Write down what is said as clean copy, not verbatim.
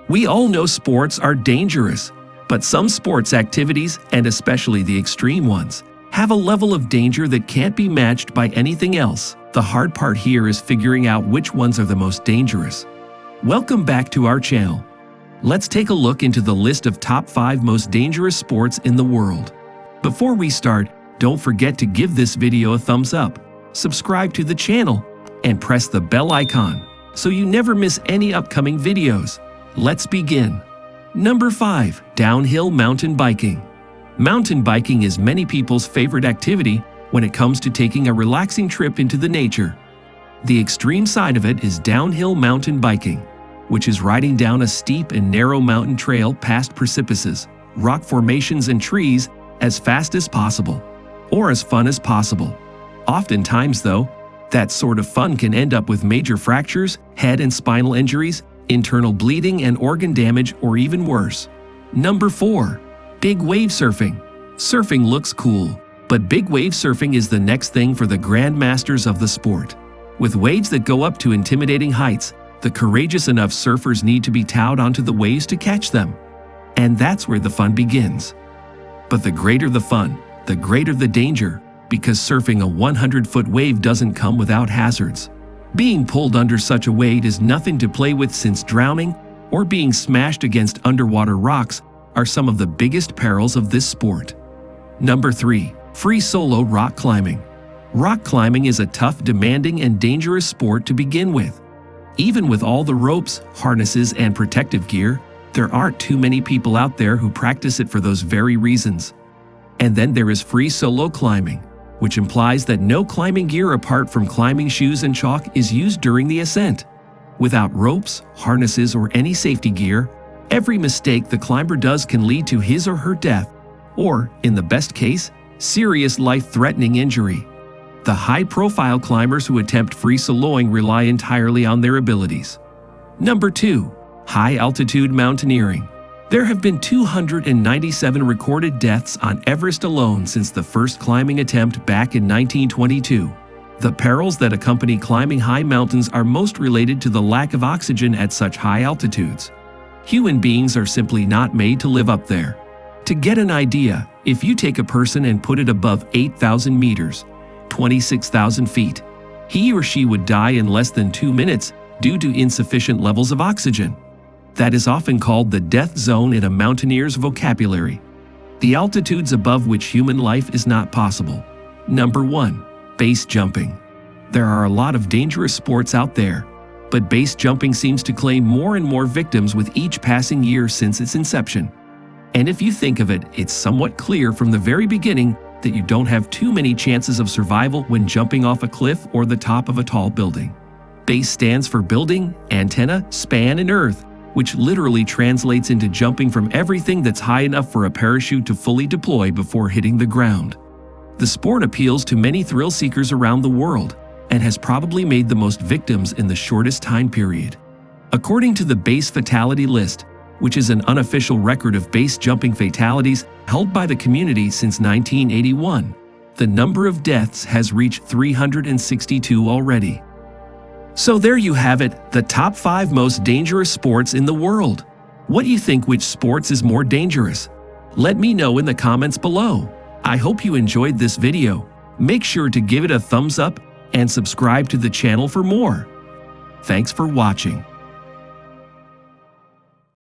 We all know sports are dangerous, but some sports activities, and especially the extreme ones, have a level of danger that can't be matched by anything else. The hard part here is figuring out which ones are the most dangerous. Welcome back to our channel. Let's take a look into the list of top 5 most dangerous sports in the world. Before we start, don't forget to give this video a thumbs up, subscribe to the channel, and press the bell icon so you never miss any upcoming videos. Let's begin. Number 5. Downhill mountain biking. Mountain biking is many people's favorite activity when it comes to taking a relaxing trip into the nature. The extreme side of it is downhill mountain biking, which is riding down a steep and narrow mountain trail past precipices, rock formations, and trees as fast as possible, or as fun as possible. Oftentimes, though, that sort of fun can end up with major fractures, head and spinal injuries, internal bleeding, and organ damage, or even worse. Number 4. Big wave surfing. Surfing looks cool, but big wave surfing is the next thing for the grandmasters of the sport. With waves that go up to intimidating heights, the courageous enough surfers need to be towed onto the waves to catch them. And that's where the fun begins. But the greater the fun, the greater the danger, because surfing a 100-foot wave doesn't come without hazards. Being pulled under such a weight is nothing to play with, since drowning or being smashed against underwater rocks are some of the biggest perils of this sport. Number 3. Free solo rock climbing. Rock climbing is a tough, demanding, and dangerous sport to begin with. Even with all the ropes, harnesses, and protective gear, there aren't too many people out there who practice it for those very reasons. And then there is free solo climbing, which implies that no climbing gear apart from climbing shoes and chalk is used during the ascent. Without ropes, harnesses, or any safety gear, every mistake the climber does can lead to his or her death, or, in the best case, serious life-threatening injury. The high-profile climbers who attempt free soloing rely entirely on their abilities. Number 2. High-altitude mountaineering. There have been 297 recorded deaths on Everest alone since the first climbing attempt back in 1922. The perils that accompany climbing high mountains are most related to the lack of oxygen at such high altitudes. Human beings are simply not made to live up there. To get an idea, if you take a person and put it above 8,000 meters, 26,000 feet, he or she would die in less than 2 minutes due to insufficient levels of oxygen. That is often called the death zone in a mountaineer's vocabulary, the altitudes above which human life is not possible. Number 1. Base jumping. There are a lot of dangerous sports out there, but base jumping seems to claim more and more victims with each passing year since its inception. And if you think of it, it's somewhat clear from the very beginning that you don't have too many chances of survival when jumping off a cliff or the top of a tall building. Base stands for building, antenna, span, and earth, which literally translates into jumping from everything that's high enough for a parachute to fully deploy before hitting the ground. The sport appeals to many thrill seekers around the world and has probably made the most victims in the shortest time period. According to the base fatality list, which is an unofficial record of base jumping fatalities held by the community since 1981, the number of deaths has reached 362 already. So there you have it, the top 5 most dangerous sports in the world. What do you think, which sports is more dangerous? Let me know in the comments below. I hope you enjoyed this video. Make sure to give it a thumbs up and subscribe to the channel for more. Thanks for watching.